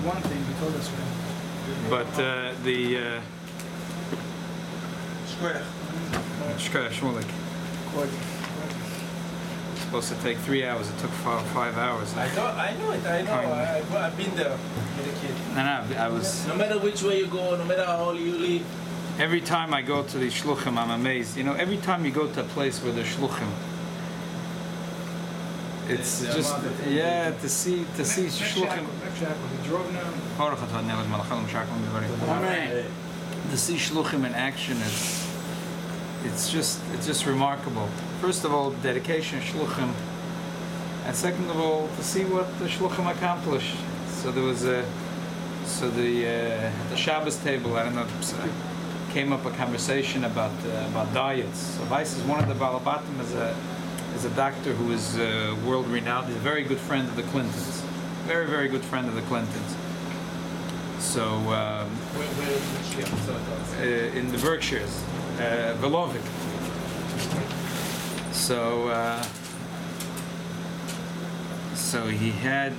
one thing, he told us when. But Shmulik. Supposed to take 3 hours. It took 5 hours. I know it. I've been there with a kid. No, I was. No matter which way you go, no matter how you live. Every time I go to the shluchim, I'm amazed. You know, every time you go to a place where there's shluchim, it's just to see shluchim. To see shluchim in action, it's just remarkable. First of all, dedication shluchim, and second of all, to see what the shluchim accomplished. So there was the Shabbos table. I don't know. Came up a conversation about diets. So Weiss is one of the Balabatim is a doctor who is world renowned. He's a very good friend of the Clintons. Very, very good friend of the Clintons. So in the Berkshires, Velovic. So he had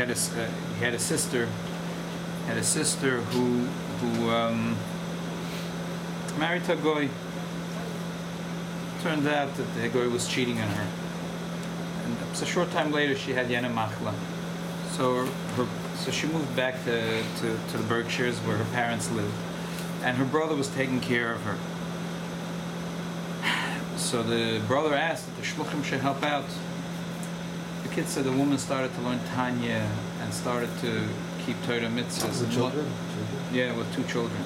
a sister who married to a goy. Turned out that the goy was cheating on her, and a short time later she had Yana Machla. So she moved back to the Berkshires where her parents lived, and her brother was taking care of her. So the brother asked that the shluchim should help out. The kid said the woman started to learn Tanya and started to keep Torah mitzvahs. With children? Yeah, with 2 children.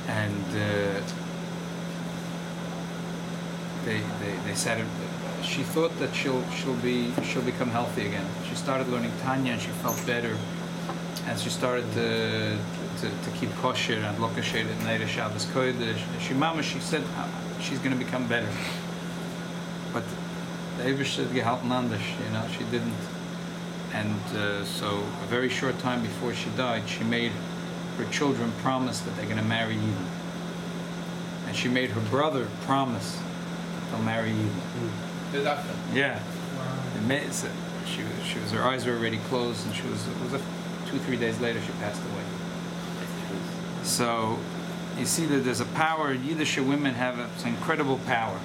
And they said she thought that she'll become healthy again. She started learning Tanya and she felt better, and she started to keep kosher and lokashet at night of Shabbos Kodesh. She said she's going to become better, but the Eibush said gehalten anders, she didn't. And so a very short time before she died, she made her children promise that they're going to marry Yidden. And she made her brother promise that they'll marry Yidden. The doctor? Yeah. Wow. She was her eyes were already closed, and it was 2-3 days later she passed away. So you see that there's a power. Yiddish women have an incredible power.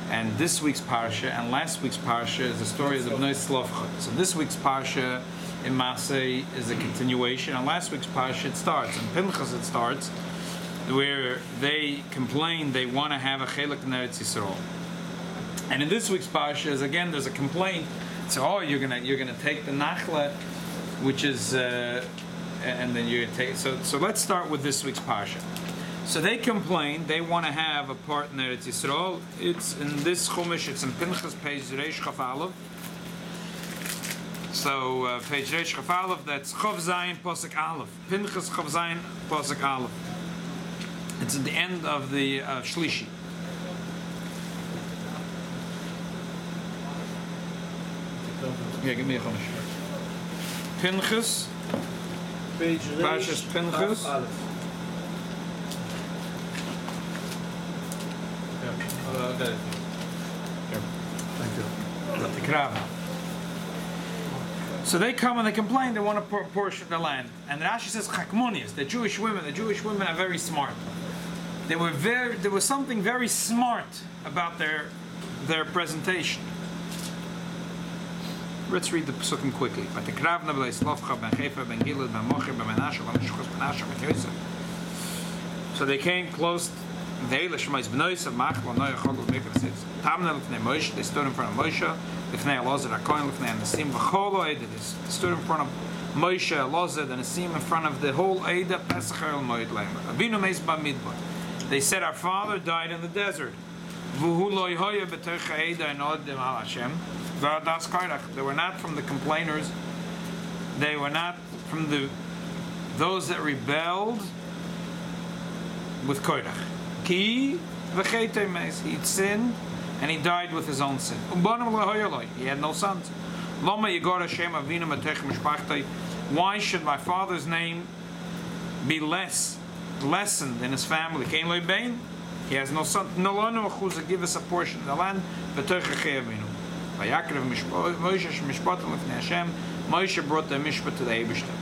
And this week's parsha and last week's parsha is the story of the Bnei Tzlafchad. So this week's parsha in Masei is a continuation, and last week's parsha it starts. In Pinchas it starts where they complain they want to have a chelik in Eretz Yisrael. And in this week's parsha is again there's a complaint. So you're gonna take the nachla, which is and then you're gonna take. So let's start with this week's parsha. So they complain they want to have a part in Eretz Yisrael. It's in this chumash. It's in Pinchas page Reish Chaf Aleph. So page Reish Chaf Aleph. That's Chav Zayin Pasuk Aleph. Pinchas Chav Zayin Pasuk Aleph. It's at the end of the Shlishi. Yeah, give me a chumash. Pinchas. Page Parshas Pinchas. Okay. Thank you. So they come and they complain they want a portion of the land. And Rashi says Chakmonius, the Jewish women are very smart. There was something very smart about their presentation. Let's read the psukim quickly. So they came close. They stood in front of Moshe, they stood in front of Moshe, Elazar, and Asim, in front of the whole Eidah, Pesach El Moed Leimer. They said, our father died in the desert. They were not from the complainers. They were not from those that rebelled with Koirach. He sinned and he died with his own sin. He had no sons. Why should my father's name be lessened in his family? He has no son. Give us a Moshe brought the mishpah to the Eibishter.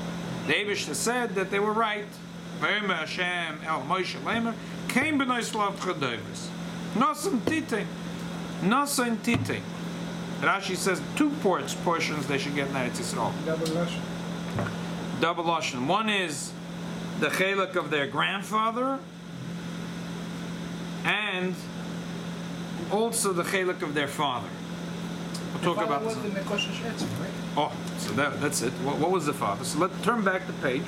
The Eibishter said that they were right. V'omer Hashem el Moshe lemer came b'nei Tzlafchad doivus. Nosan tite. Nosan tite. Rashi says two portions they should get in Eretz Yisrael. Double lashon. Double lashon. One is the chelak of their grandfather, and also the chelak of their father. We'll talk about this. The Mekoshesh Etzim, right? Oh, so that's it. What was the father? So let's turn back the page.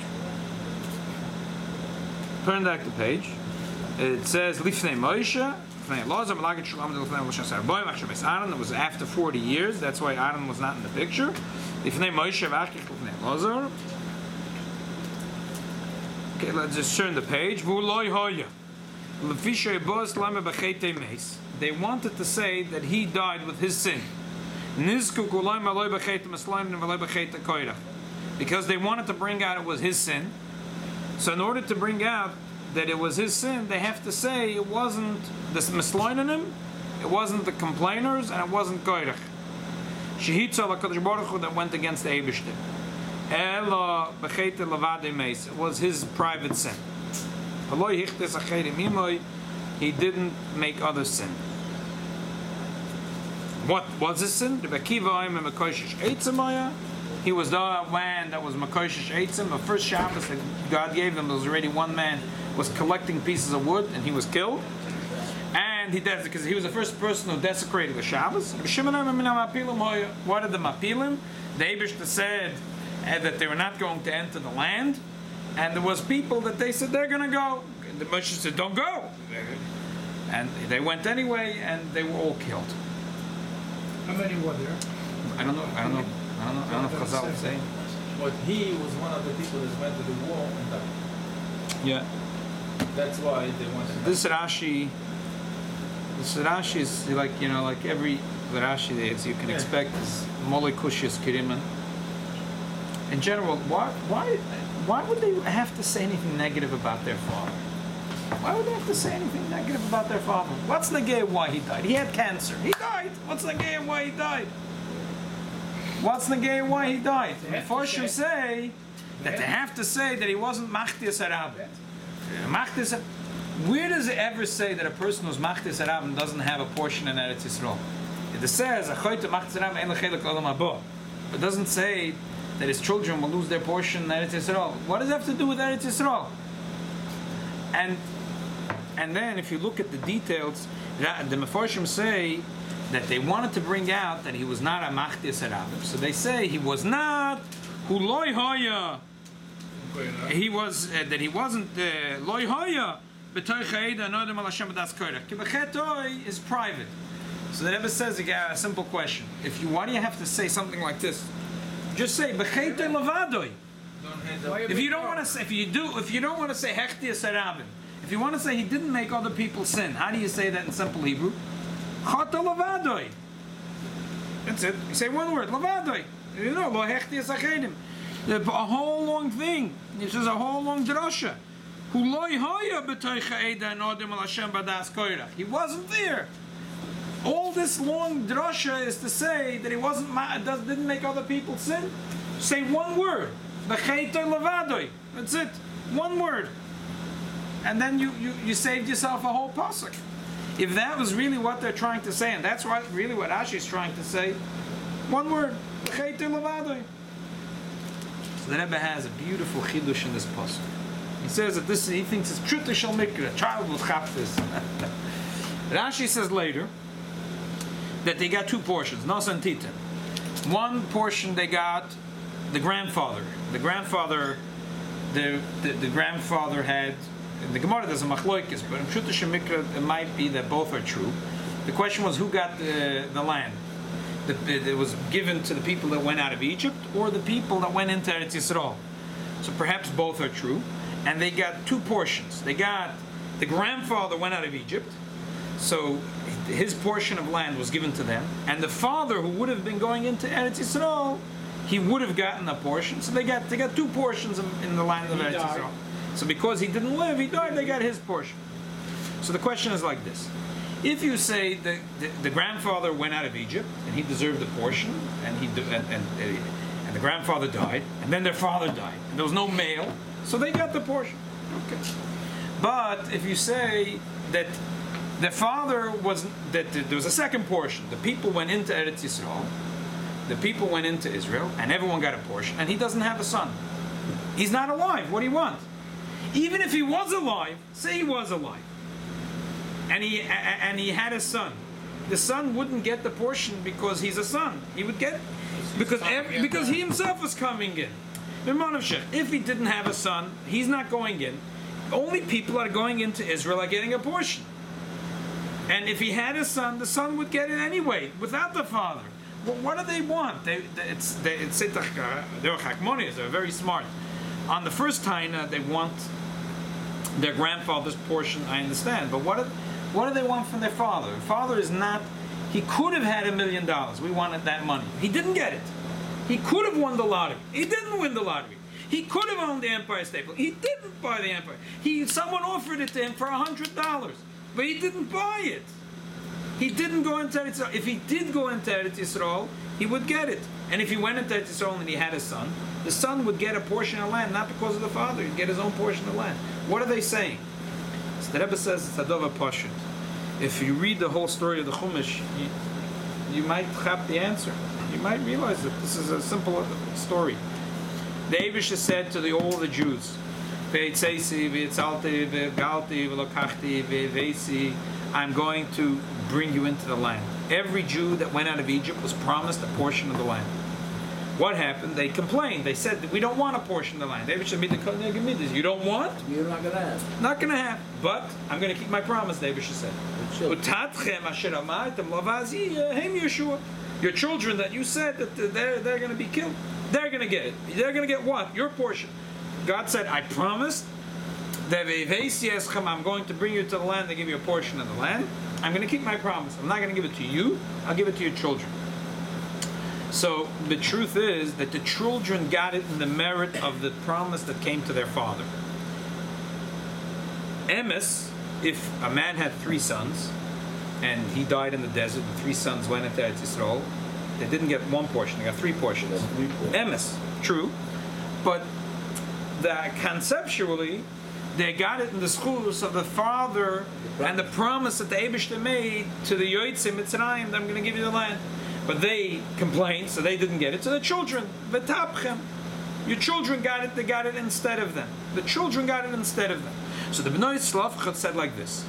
Turn back the page. It says Lifnei Moshe. It was after 40 years. That's why Aaron was not in the picture. Okay, let's just turn the page. They wanted to say that he died with his sin. Because they wanted to bring out it was his sin. So in order to bring out that it was his sin, they have to say it wasn't the misloinanim, it wasn't the complainers, and it wasn't koirach. Shehitza l'kadosh baruch hu that went against the Eibishter. Ela b'chete levade meis. It was his private sin. He didn't make other sin. What was his sin? He was the man that was Makoshish Eitzim. The first Shabbos that God gave him, there was already one man was collecting pieces of wood, and he was killed. And he did because he was the first person who desecrated the Shabbos. What did the Mapilim? The Eibishter said that they were not going to enter the land, and there was people that they said they're going to go. And the Moshe said, "Don't go," and they went anyway, and they were all killed. How many were there? I don't know if Chazal was saying. But he was one of the people that went to the war and died. Yeah. That's why they wanted. This Rashi is like every Rashi there, as you can expect, is Molekushis Kiriman. In general, why would they have to say anything negative about their father? Why would they have to say anything negative about their father? What's the gay why he died? He had cancer. He died. What's the gay why he died? What's the gay why he died? The Mefarshim say that they have to say that he wasn't Machtias Arabim. Where does it ever say that a person who's Machtias Arabim doesn't have a portion in Eretz Yisrael? It says it doesn't say that his children will lose their portion in Eretz Yisrael. What does it have to do with Eretz Yisrael? And then if you look at the details, the Mefarshim say that they wanted to bring out that he was not a Machtias Arabim. So they say he was not Huloi Hoya. He was that he wasn't Loi Hoya. Is private. So that ever says a simple question. Why do you have to say something like this? Just say B'chete Levadoi. If you don't want to say, if you don't want to say Hechtias Arabim, if you want to say he didn't make other people sin, how do you say that in simple Hebrew? Chata Levadoi. That's it. You say one word, Levadoi. Lo Hechtias Achedim. A whole long thing. This is a whole long drasha. He wasn't there. All this long drasha is to say that he didn't make other people sin. Say one word. That's it. One word. And then you saved yourself a whole pasuk. If that was really what they're trying to say, and that's really what Rashi is trying to say, one word. So the Rebbe has a beautiful chidush in this pasuk. He says that he thinks it's truth shall make a child will chap this. Rashi says later that they got two portions, Nos and Titan. One portion they got the grandfather. The grandfather had. In the Gemara there's a machloikis, but in Pshuta Shemikra it might be that both are true. The question was who got the land. It was given to the people that went out of Egypt or the people that went into Eretz Yisrael. So perhaps both are true. And they got two portions. They got the grandfather went out of Egypt, so his portion of land was given to them. And the father who would have been going into Eretz Yisrael, he would have gotten a portion. So they got two portions in the land of Eretz Yisrael. So because he didn't live, he died, they got his portion. So the question is like this. If you say the grandfather went out of Egypt and he deserved a portion, and the the grandfather died, and then their father died, and there was no male, so they got the portion. Okay. But if you say that the father was, that there was a second portion, the people went into Eretz Yisrael, the people went into Israel, and everyone got a portion, and he doesn't have a son. He's not alive. What do you want? Even if he was alive, say he was alive, and he had a son, the son wouldn't get the portion because he's a son. He would get because he himself was coming in. If he didn't have a son, he's not going in. Only people that are going into Israel are getting a portion. And if he had a son, the son would get it anyway, without the father. Well, what do they want? They're very smart. On the first time, they want their grandfather's portion, I understand. But what do they want from their father? The father is not... He could have had $1 million. We wanted that money. He didn't get it. He could have won the lottery. He didn't win the lottery. He could have owned the Empire State Building. He didn't buy the Empire. Someone offered it to him for $100, but he didn't buy it. He didn't go into Eretz Yisrael. If he did go into Eretz Yisrael, he would get it. And if he went into Eretz Yisrael and he had a son, the son would get a portion of land, not because of the father. He'd get his own portion of land. What are they saying? So the Rebbe says it's Adova Pashut. If you read the whole story of the Chumash, you might have the answer. You might realize that this is a simple story. The Eivisha said to all the Jews, I'm going to bring you into the land. Every Jew that went out of Egypt was promised a portion of the land. What happened? They complained. They said, we don't want a portion of the land. You don't want? You're not going to have. Not going to have. But I'm going to keep my promise, the Eivisha said. Your children that you said that they're going to be killed, they're going to get it. They're going to get what? Your portion. God said, I promised that I'm going to bring you to the land, they give you a portion of the land. I'm going to keep my promise. I'm not going to give it to you, I'll give it to your children. So the truth is that the children got it in the merit of the promise that came to their father. Emes, if a man had 3 sons, and he died in the desert, the 3 sons went into Eretz Yisrael, they didn't get 1 portion, they got 3 portions. Emes, true. But conceptually, they got it in the schools of the father and the promise that the Eibishter made to the Yoitzim Mitzrayim that I'm going to give you the land. But they complained, so they didn't get it. So the children, v'tapchem, your children got it, they got it instead of them. The children got it instead of them. So the Bnei Tzlafchad said like this.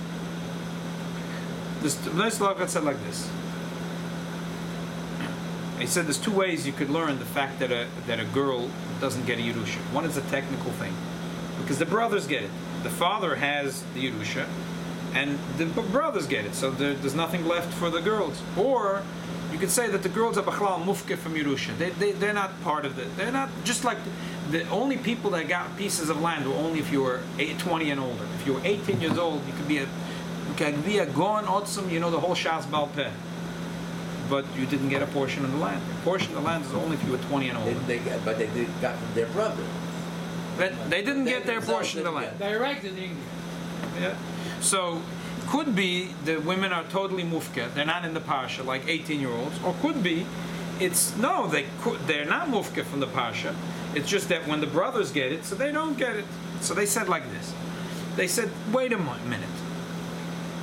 The Bnei Tzlafchad said like this. He said there's 2 ways you could learn the fact that a girl doesn't get a Yerusha. One is a technical thing, because the brothers get it. The father has the Yerusha, and the brothers get it, so there's nothing left for the girls. Or you could say that the girls are b'chalal mufke from Yerusha. They're not part of it. They're not, just like the only people that got pieces of land were only if you were 20 and older. If you were 18 years old, you could be a Goan Otzum, you know the whole Shas Baal Peh. But you didn't get a portion of the land. A portion of the land is only if you were 20 and older. But they got from their brother. But they didn't get their portion of the land. Direct in English. Yeah. So could be the women are totally mufke, they're not in the parsha like 18-year-olds, or could be they're not mufke from the parsha. It's just that when the brothers get it, so they don't get it. So they said like this. They said, wait a minute.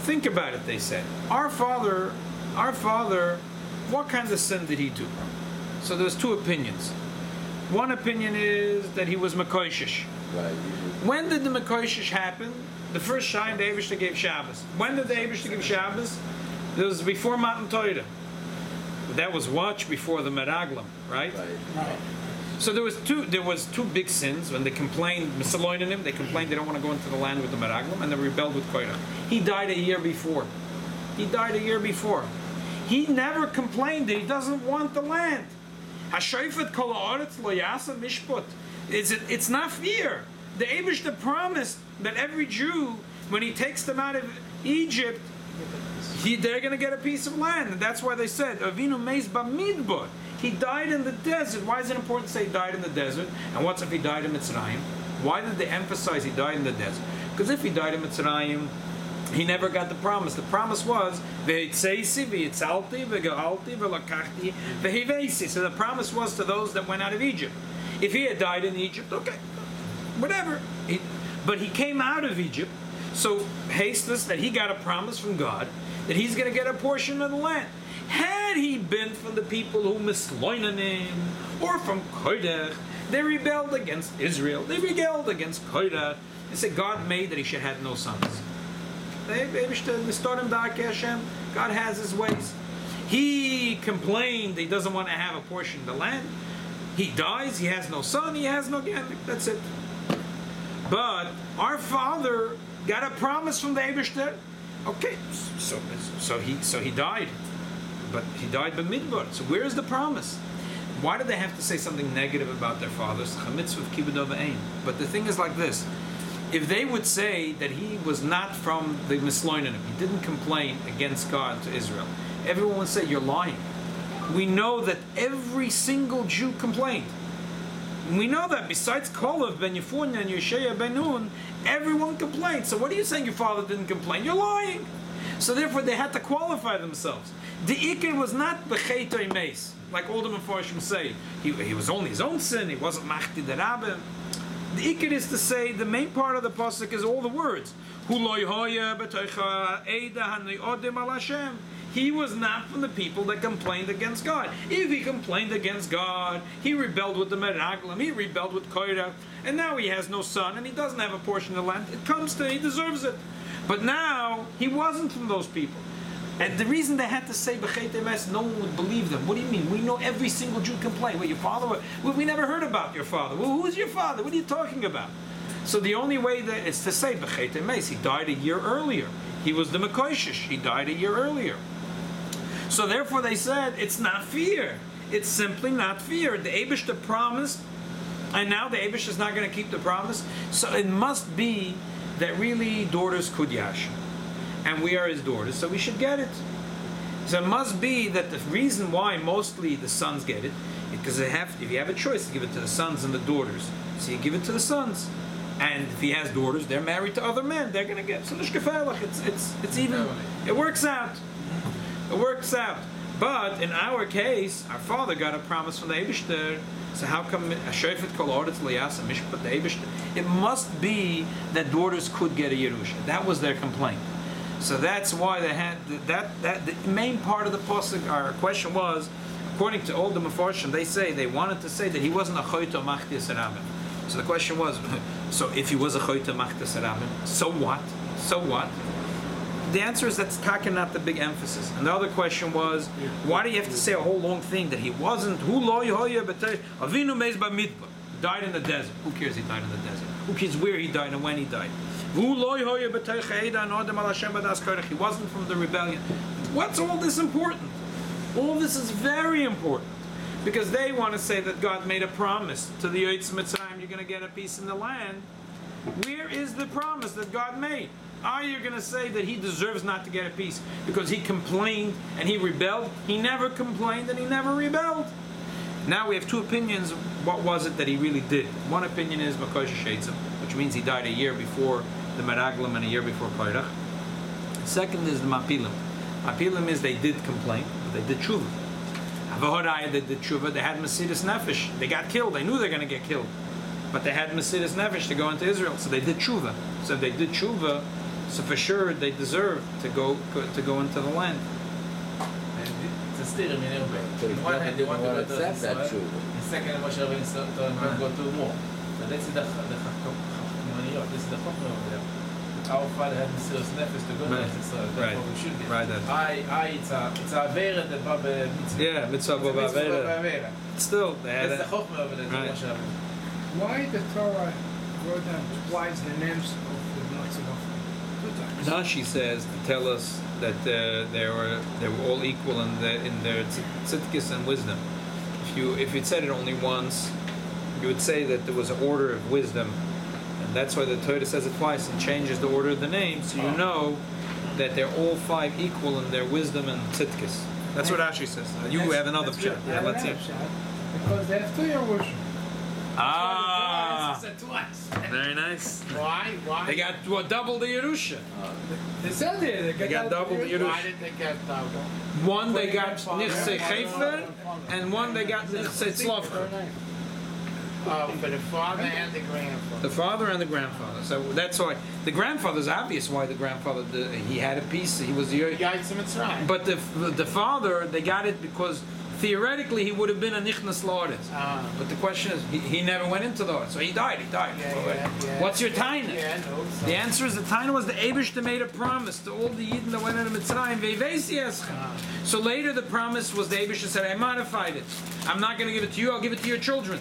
Think about it, they said. Our father, what kind of sin did he do? So there's 2 opinions. One opinion is that he was Mekoishish. Right. When did the Mekoishish happen? The first time the Eibishter gave Shabbos. When did the Eibishter give Shabbos? It was before Matan Torah. That was watched before the Meraglim, right? Right. So there was two big sins when they complained, they complained they don't want to go into the land with the Meraglim, and they rebelled with Korach. He died a year before. He never complained that he doesn't want the land. Hashayfet kol haaretz lo yasa mishpot. It's not fear. The Eibishter promised that every Jew, when he takes them out of Egypt, they're going to get a piece of land. And that's why they said, Avinu meis bamidbar. He died in the desert. Why is it important to say he died in the desert? And what's if he died in Mitzrayim? Why did they emphasize he died in the desert? Because if he died in Mitzrayim, He never got the promise. The promise was v'hitzeisi v'yitzalti v'ge'alti v'lakachti v'hivesi. So the promise was to those that went out of Egypt. If he had died in Egypt, okay, whatever. But he came out of Egypt, so hasteless that he got a promise from God that he's going to get a portion of the land. Had he been from the people who misloinanim or from Kodesh, they rebelled against Israel. They rebelled against Kodesh. They said God made that he should have no sons. God has his ways. He complained he doesn't want to have a portion of the land. He dies, he has no son, he has no gamek. That's it. But our father got a promise from the Eibishter. Okay, so he died. But he died b'midbar. So where is the promise? Why did they have to say something negative about their fathers? But the thing is like this. If they would say that he was not from the Misloinanim, he didn't complain against God to Israel, everyone would say, you're lying. We know that every single Jew complained. We know that besides Kolev ben Yefunah and Yeshaya ben Nun, everyone complained. So what are you saying your father didn't complain? You're lying. So therefore they had to qualify themselves. The Iker was not B'cheitoi Meis, like all the Mefarshim say. He was only his own sin, he wasn't Machti Derabim. The Iker is to say, the main part of the Pasuk is all the words. He was not from the people that complained against God. If he complained against God, he rebelled with the Meraglim, he rebelled with Korah, and now he has no son, and he doesn't have a portion of the land. It comes to, he deserves it. But now, he wasn't from those people. And the reason they had to say B'chet Emes, no one would believe them. What do you mean? We know every single Jew complained. Wait, your father? We never heard about your father. Well, who is your father? What are you talking about? So the only way that it's to say B'chet Emes, he died a year earlier. He was the Mekoshish. He died a year earlier. So therefore they said, it's not fear. It's simply not fear. The Eibishter promised, and now the Eibishter is not going to keep the promise. So it must be that really daughters could yash. And we are his daughters, so we should get it. So it must be that the reason why mostly the sons get it, because if you have a choice to give it to the sons and the daughters, so you give it to the sons. And if he has daughters, they're married to other men, they're going to get so it's even, it works out. It works out. But in our case, our father got a promise from the Eibishter. So how come it must be that daughters could get a Yerusha. That was their complaint. So that's why they had that the main part of the pasuk. Our question was, according to all the Mefarshim, they wanted to say that he wasn't a choyta machti sarabim. So the question was, so if he was a choyta machti sarabim, so what? So what? The answer is that's not the big emphasis. And the other question was, why do you have to say a whole long thing that he wasn't? Avinu meis b'midbar, died in the desert. Who cares? He died in the desert. Who cares where he died and when he died? He wasn't from the rebellion. What's all this important? All this is very important. Because they want to say that God made a promise to the Yetz Mitzrayim, you're going to get a piece in the land. Where is the promise that God made? Are you going to say that he deserves not to get a piece because he complained and he rebelled? He never complained and he never rebelled. Now we have two opinions. What was it that he really did? One opinion is Makosha Sheitzim, which means he died a year before the Meraglim and a year before Korach. Second is the Mapilim. Mapilim is they did complain, but they did tshuva. Avohodai, they did tshuva. They had Mesiras Nefesh. They got killed. They knew they were going to get killed. But they had Mesiras Nefesh to go into Israel, so they did tshuva. So if they did tshuva, so for sure they deserve to go into the land. It's still a minimum. But if One hand, they want to go to accept that Israel. true. And second, Moshe Rabbeinu told them go to more. So this is the Chachmoniyot. This is the Chachma over there. Our father had Mesiras Nefesh to go to Israel. That's what we should get. Right. It's a Avera that Baba Mitzvah. Yeah, Mitzvah Baba Avera. Still, they had That's the Chachma over there. Right. Moshe Rabbeinu. Why the Torah wrote down twice the names of the Bnei Tzlafchad? Rashi says to tell us that they were all equal in their tzidkis and wisdom. If you'd said it only once, you would say that there was an order of wisdom, and that's why the Torah says it twice and changes the order of the names, so you know that they're all five equal in their wisdom and tzidkis. That's what Rashi says. You have another pshat. Yeah, let's see. Because they have two Yerushim. Ah. Said twice. Very nice. Why? They got double the Yerusha. They said it. They got double the Why Yerusha. did they get double? One they got Nichse Chefer, and one they got Nichse Tzlafchad. For the father and the grandfather. The father and the grandfather. So that's why the grandfather's obvious why the grandfather he had a piece. He was the Yaitz Mitzrayim. but the father they got it because theoretically he would have been a nichnas la'aretz. But the question is he never went into the Lord, so he died. Yeah. What's your taina? Yeah, no. So. The answer is the taina was the Eibishter made a promise to all the Yidden that went out of Mitzrayim. Ve'ivesi eschem. So later the promise was the Eibishter said, I modified it. I'm not going to give it to you. I'll give it to your children.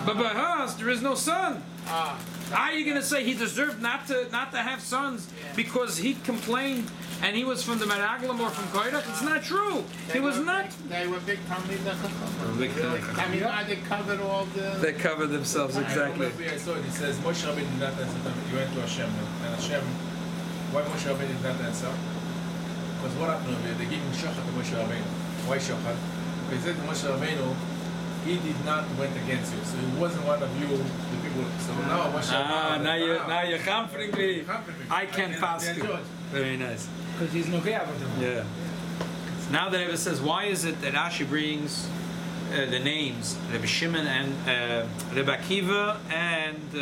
But by us there is no son. Are you going to say he deserved not to have sons because he complained and he was from the Meraglim or from Koirach? It's not true. He was not. They were big Talmidei Chacham. Big They covered all the. They covered themselves exactly. I saw it. He says Moshe Rabbeinu did not answer. He went to Hashem, and Hashem. Why Moshe Rabbeinu did not answer? Because what happened over here? They gave him shochat to Moshe Rabbeinu. Why shochat? Because he said to Moshe Rabbeinu, he did not went against you, so he wasn't one of you, the people. So now Moshe Rabbeinu. Now you're comforting me. I can pass you. Very nice. Because he's no care about them. Yeah. Now the Rebbe says, why is it that Rashi brings the names Rabbi Shimon and Rabbi Akiva, and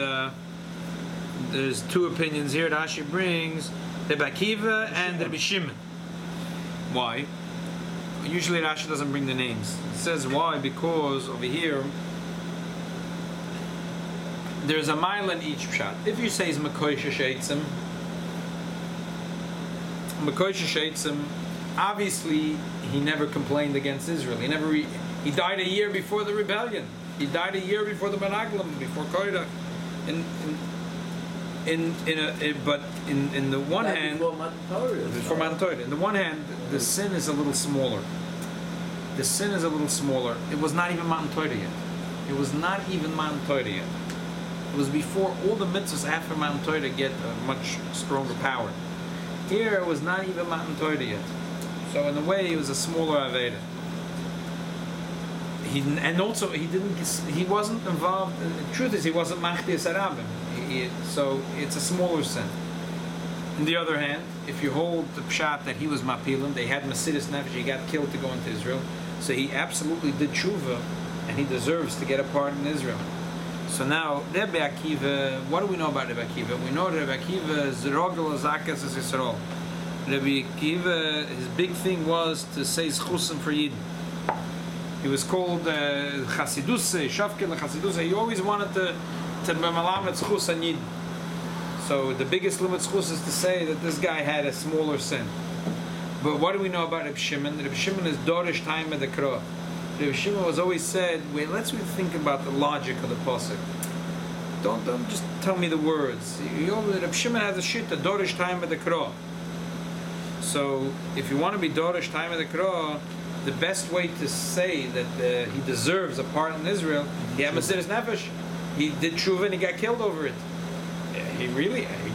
there's two opinions here. Rashi brings Rabbi Akiva and Rabbi Shimon. Why? Usually Rashi doesn't bring the names. It says why because over here there's a mile in each pshat. If you say he's Makoisha Sheitzim, obviously he never complained against Israel. He died a year before the rebellion. He died a year before the Meraglim, before Koirach. But in the one hand, before Matan Torah. In the one hand, the sin is a little smaller. The sin is a little smaller. It was not even Matan Torah yet. It was not even Matan Torah yet. It was before all the mitzvahs after Matan Torah get a much stronger power. Here it was not even Matan Torah yet. So in a way, it was a smaller Aveda. He wasn't involved. The truth is, he wasn't Machdias Arabim. So it's a smaller sin. On the other hand, if you hold the pshat that he was Mapilim, they had Mesiris Nefesh, he got killed to go into Israel, so he absolutely did tshuva, and he deserves to get a part in Israel. So now, Rabbi Akiva, what do we know about Rabbi Akiva? We know Rabbi Akiva is Rogel Zakas as Yisrael. Rabbi Akiva, his big thing was to say Zchusim for Yidden. He was called Chasiduse, Shavkel Chasiduse. He always wanted to B'malamet Zchus on Yidden. So the biggest limit Zchus is to say that this guy had a smaller sin. But what do we know about Reb Shimon? Reb Shimon is Dorish Time of the Krah. Reb Shimon was always said, wait, let's really think about the logic of the pasuk. Don't just tell me the words. Reb Shimon has a shit, the Dorish Time of the Krah. So if you want to be Dorish Time of the Krah, the best way to say that he deserves a part in Israel, he had Mesiris Nefesh. He did tshuva and he got killed over it. He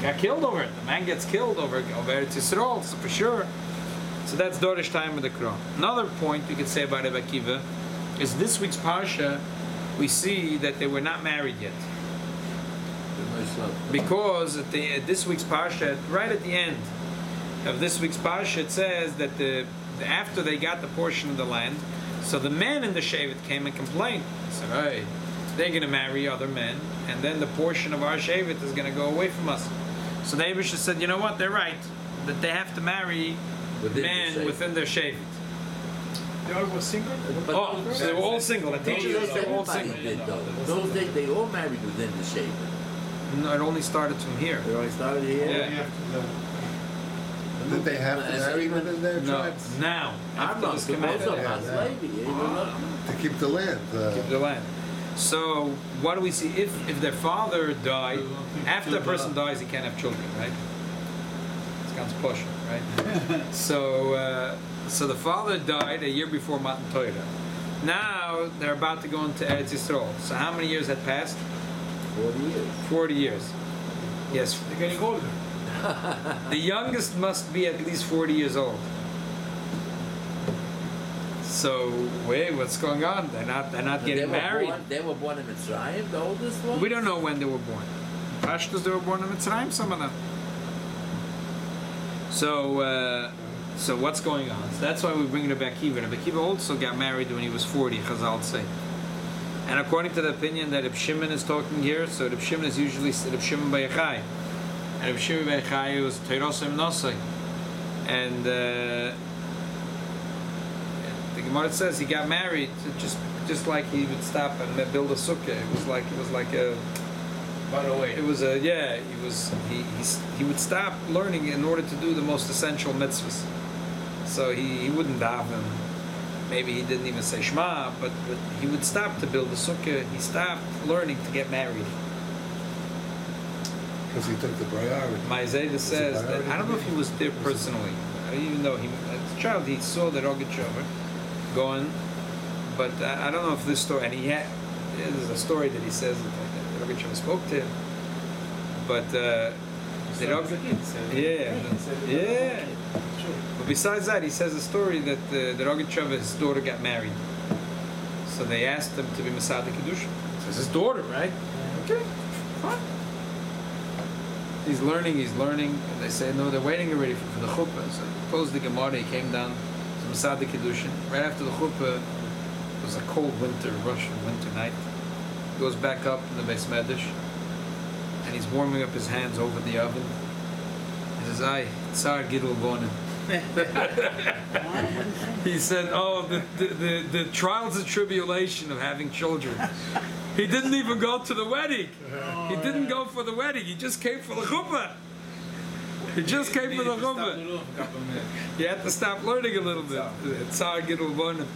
got killed over it. The man gets killed over Eretz Yisrael, so for sure. So that's Dorish Time of the Krah. Another point you could say about Rabbi Akiva is this week's parsha. We see that they were not married yet, because at this week's parsha, right at the end of this week's parsha, it says that after they got the portion of the land, so the men in the Shevet came and complained. They said, "Hey, they're going to marry other men, and then the portion of our Shevet is going to go away from us." So the Eibishter said, "You know what? They're right. That they have to marry men within their Shevet." They all were single? So they were all single. The teachers they were all single. Those days they all married within the Shevet. No, it only started from here. They already started here? Yeah. Did they have to marry within their tribes? Now, after this command, To keep the land. keep the land. So what do we see? If their father died, after a person dies, he can't have children, right? It's ganz posh, right? So the father died a year before Matan Torah. Now they're about to go into Eretz Yisrael. So how many years had passed? 40 years. 40 years. Yes. They're getting older. The youngest must be at least 40 years old. So wait, what's going on? They're not getting married. They were born in Mitzrayim, the oldest one? We don't know when they were born. Pashtus, they were born in Mitzrayim, some of them. So what's going on? So that's why we bring Rabbi Akiva. Rabbi Akiva also got married when he was 40, Chazal say. And according to the opinion that Reb Shimon is talking here, so Reb Shimon is usually Reb Shimon Bar Yochai. And Reb Shimon Bar Yochai was Teirosim Nosai. And the Gemara says he got married just like he would stop and build a sukkah. It was like a. By the way, It was a he would stop learning in order to do the most essential mitzvahs. So he wouldn't daven. Maybe he didn't even say Shema, but he would stop to build the sukkah. He stopped learning to get married. Because he took the priority. Masei says that I don't know if he was there personally. I don't even know. As a child, he saw the Rogachover going, but I don't know if this story. And there's a story that he says that the Rogachover spoke to him, but the yeah. But besides that, he says a story that the Rogachover, his daughter got married. So they asked him to be Masei Kedusha. It's his daughter, right? Okay, fine. He's learning, and they say, no, they're waiting already for the chuppah. So he closed the Gemara, he came down to Masei Kedushin. Right after the chuppah, it was a cold winter, Russian winter night. He goes back up in the Beis Medrash, and he's warming up his hands over the oven. He says, "Ay, Tsar Gidl Bonin." He said, "Oh, the trials and tribulation of having children." He didn't even go to the wedding. He didn't go for the wedding. He just came for the chuppah. He just came for the chuppah. He had to stop learning a little bit. Tsar Gidl Bonin.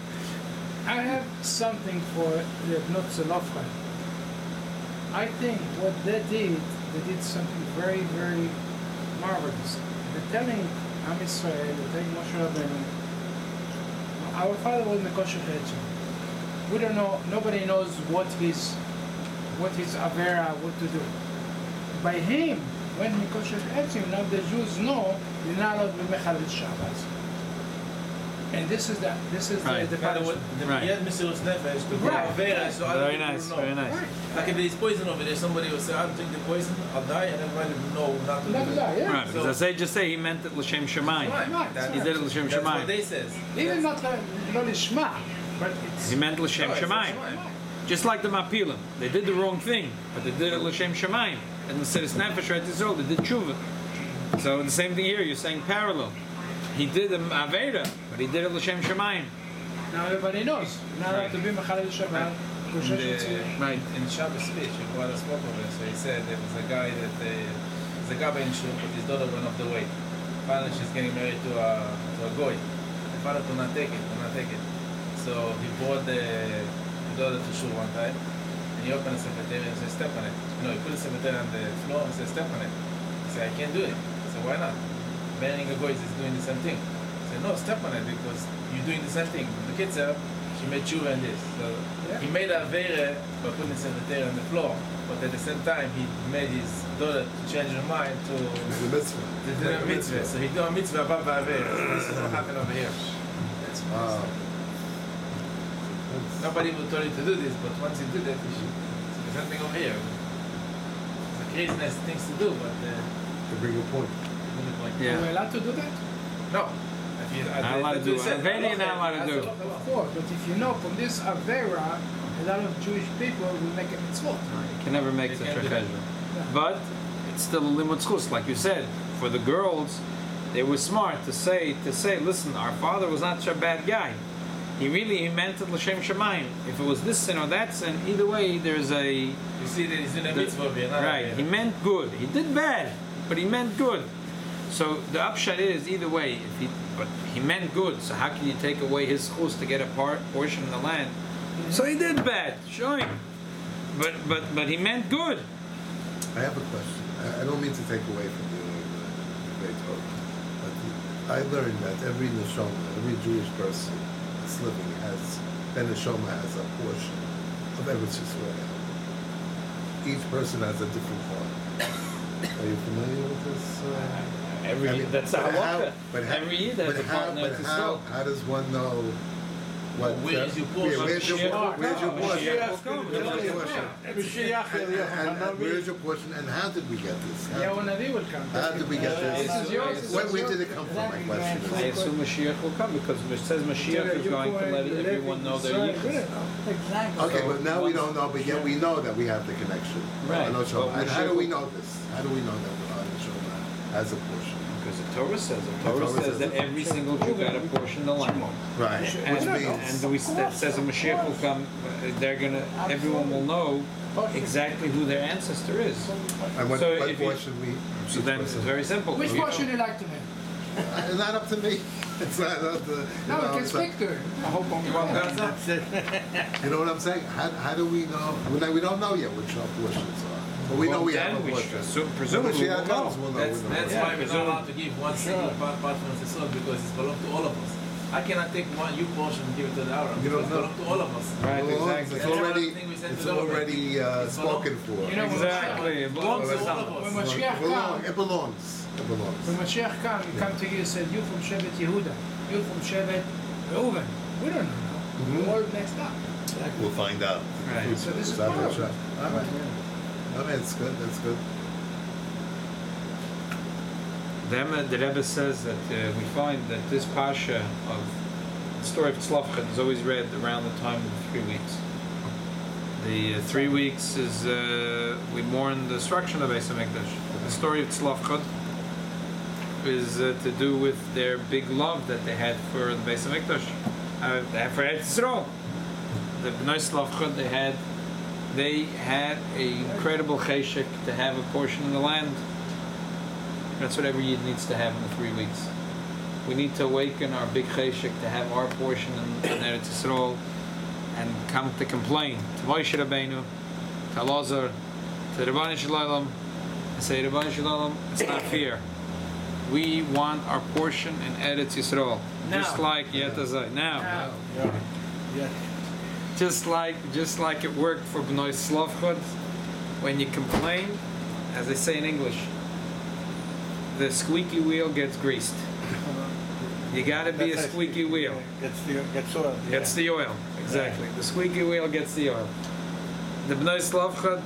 I have something for the Tzlafchad. I think what they did something very, very marvelous. They're telling Am Yisrael, they're telling Moshe Rabbeinu, our father was Mekosher Hetzim. We don't know, nobody knows what his Avera, what to do. By him, when Mekosher Hetzim, now the Jews know, they're not allowed to be Mechalel Shabbos. And this is Right. the punishment. Right. He had Mesiras Nefesh to go Right. Avera, so other Very people nice, know. very nice. Like if there's poison over there, somebody will say, I'll drink the poison, I'll die, and everybody will know not to Not do to die, it. yeah. Right, because I just say he meant it l'shem shemayim. Right. He did it l'shem That's what shemayim. they says. Even not Lishma, but it's... He meant l'shem No, it's shemayim. Shemayim. Just like the Mapilim, they did the wrong thing, but they did it l'shem shemayim. And the Mesiras Nefesh right this old, they did tshuva. So the same thing here. You're saying parallel. He did the Aveda, but he did it l'shem shemayim. Now everybody knows. Now Right. to be Mechalel Shabbat, Right. In Shabbos speech, he spoke of it. So he said there was a guy that there's a guy in Shul, but his daughter went off the way. Finally, she's getting married to a goy. The father could not take it. So he brought the daughter to Shul one time, and he opened the secretary and said, "Step on it." No, he put the secretary on the floor and said, "Step on it." He said, "I can't do it." I said, "Why not?" Marrying a goy is doing the same thing. He said, "No, step on it because you're doing the same thing." The kids are. She made tshuva and this. So Yeah. he made a avera by putting the secretary on the floor, but at the same time he made his daughter to change her mind to The mitzvah. do a mitzvah. So he did a mitzvah above the avera. So this is what happened over here. Wow. Nobody would tell you to do this, but once you do that, you should. So there's something over here. It's a craziness things to do, but To bring a point. Are we Yeah. allowed to do that? no. If you, Not allowed to do it. Aveda you're not allowed to do. Of course, but if you know from this Avera, a lot of Jewish people will make a mitzvot. You can never make They such a can't do cheshbon. But it's still a limud zchus, like you said. For the girls, they were smart to say, listen, our father was not such a bad guy. He meant it l'shem shemayim. If it was this sin or that sin, either way, there's a You see that he's doing a mitzvah over here, not right. over He here. meant good. He did bad, but he meant good. So the upshot is either way. But he meant good. So how can you take away his chus to get a portion of the land? So he did bad. Show him. But he meant good. I have a question. I don't mean to take away from the great hope, but I learned that every neshama, every Jewish person that's living Ben neshama has a portion of Eretz Yisrael. Each person has a different part. Are you familiar with this? That's but a halacha. but Every year there's a partner to sell. how does one know What? Where is your Yeah, portion? where's your portion? Where's your portion? Mashiach will come. Where's your portion? And where's your portion? And how did we get this? Yahunavi will come. How did we get this? This is yours. Where did it come from? My question I is. assume Mashiach will come because it says Mashiach is going to let everyone know their yichus. Exactly. Okay, but now we don't know, but yet we know that we have the connection. Right. No, But and how Mashiach do we will- know this? How do we know that the Neshama has a portion? Because the Torah says it. The Torah Torah says says that it. every single Jew got a portion of the land. Right. And, Which means. that says a Mashiach will come. Everyone will know exactly who their ancestor is. And what So if you- portion we. So then it's very simple. Which You- portion you like to have? It's not up to me. It's not up to. No, we can speak to her. I hope I'm You know what I'm saying? How do we know? We don't know yet which our portions are. But we know we have a then portion. presumably When Mashiach we'll comes, know. we'll know. That's we'll know. why we're not allowed to give one single part from the soul because it belongs to all of us. I cannot take one you portion and give it to the Arab. You don't It know. belongs to all of us. Right, Well, exactly. It's That's one already, thing we said it's to the already spoken for. You know, Exactly. It belongs to all of When us. Mashiach comes, It belongs. It belongs. when Mashiach comes, he come to you and said, you from Shevet Yehuda, you from Shevet Reuven. We don't know now. We're all mixed up. We'll find out. Right. So this is that part of right? it. All right. All right, that's good. That's good. The Rebbe says that we find that this Pasha of the story of Tzlafchad is always read around the time of the 3 weeks. The 3 weeks is we mourn the destruction of Beis HaMikdash. The story of Tzlafchad is to do with their big love that they had for the Beis HaMikdash, for Eretz Yisrael. The Bnei Tzlafchad they had an incredible cheshek to have a portion of the land. That's what every Yid needs to have in the 3 weeks. We need to awaken our big cheshek to have our portion in Eretz Yisrael and come to complain to Moshe Rabbeinu, to Elazar, to Ribono Shel Olam, and say, Ribono Shel Olam, it's not fair. We want our portion in Eretz Yisrael. Just like Yetazai. Now. Just like it worked for Bnei Tzlafchad. When you complain, as they say in English, the squeaky wheel gets greased. You gotta be a squeaky wheel. Gets oil. Gets the oil. Exactly. The squeaky wheel gets the oil. The Bnei Tzlafchad,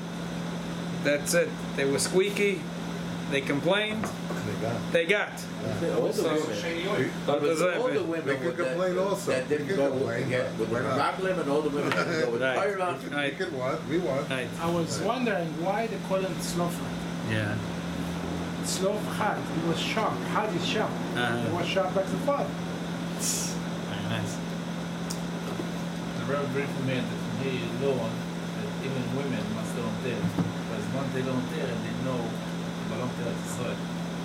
that's it. They were squeaky, they complained, they got. All So- the women. But But the all the Zebed- women We could complain also. that didn't We could go complain, with but the we're not. Raglim, and all the women that didn't go with Right. Torah. We Right. can want. We want. Right. I was wondering why they call him Tzlafchad. Yeah. Tzlafchad, he was sharp. Had is sharp. He was sharp like the father. Very nice. The Rebbe briefly made that from here you learn that even women must learn there. Because once they learn there, they know they belong to Eretz Yisrael.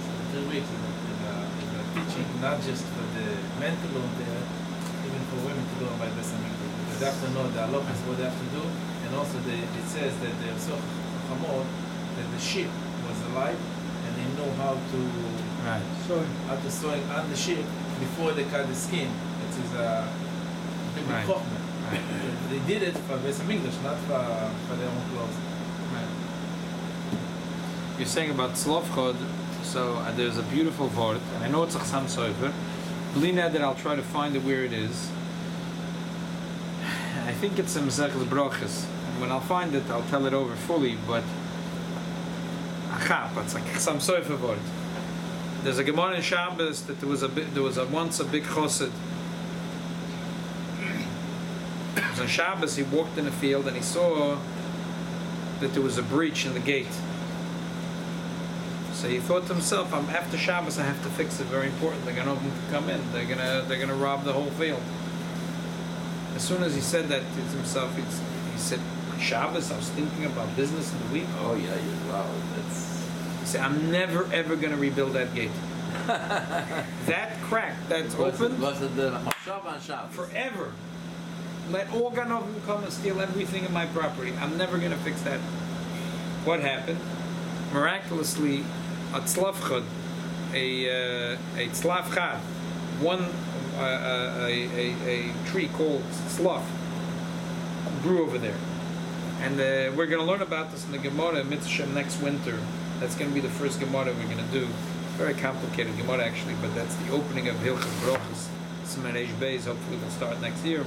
So the 3 weeks is a teaching not just for the men to learn there, even for women to learn by Beis HaMikdash. Because they have to know the halachas, what they have to do, and also it says that the Chachamot, that the sheep was alive, and they know how to Right. sewing on the sheep before they cut the skin. It is a big Right. chokhmah. Right. They did it for Beis HaMikdash, not for their own clothes. Right. You're saying about Tzlafchad, so there's a beautiful word, and I know it's a Chassam Sofer. Blina that I'll try to find it where it is. I think it's in Masechus Brachos. And when I'll find it, I'll tell it over fully, but Achap, it's like Chassam Sofer word. There's a Gemara in Shabbos that there was once a big chosed. On Shabbos, he walked in a field and he saw that there was a breach in the gate. So he thought to himself, after Shabbos I have to fix it, very important. They're gonna come in, they're gonna rob the whole field. As soon as he said that to himself, he said, Shabbos, I was thinking about business in the week. Oh yeah, wow, that's. He said, I'm never ever gonna rebuild that gate. That crack that's open Was it the Machshav on Shabbos? forever. Let all Ganovim come and steal everything in my property. I'm never gonna fix that. What happened? Miraculously, a Tzlafchad, a Tzlafchad, a tree called Tzlaf grew over there, and we're going to learn about this in the Gemara Mitzvah next winter. That's going to be the first Gemara we're going to do. Very complicated Gemara actually, but that's the opening of Hilchos Brachos. Siman Reish Beis. Hopefully we'll start next year.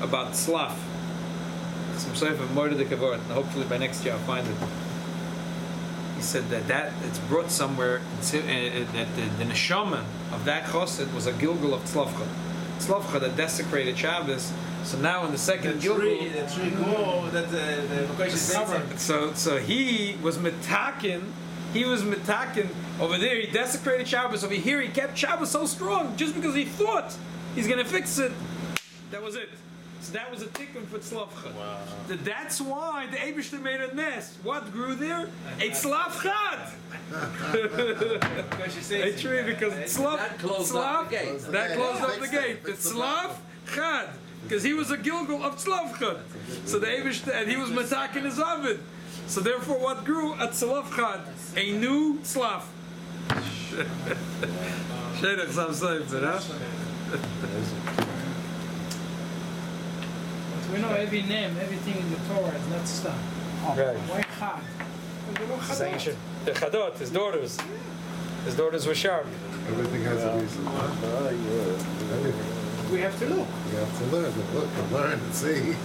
about Tzlaf. Some sort of more to the kavod, and hopefully by next year I'll find it. He said that it's brought somewhere that the neshama of that chassid was a gilgul of Tzlafchad. Tzlafchad had desecrated Shabbos, so now in the second gilgul, the tree go that the Makash is covered. so he was metakin. He was metakin over there. He desecrated Shabbos. Over here, he kept Shabbos so strong just because he thought he's gonna fix it. That was it. So that was a tikkun for Tzlafchad. Wow. That's why the Eibishter made a nest. What grew there? A Tzlafchad. A tree because That closed up the gate. That closed up the gate. The Tzlafchad. Because he was a gilgul of Tzlafchad. So the Eibishter, and he was metakin his oven. So therefore, what grew at Tzlafchad? A new Tzlaf. Shedach Sam Seifzer, huh? We know every name, everything in the Torah is not stuff. Right. Why Chad? Because they were Chadot. The Chadot, his daughters. His daughters were sharp. Everything has a reason. Everything. We have to look. You have to learn and look and learn and see.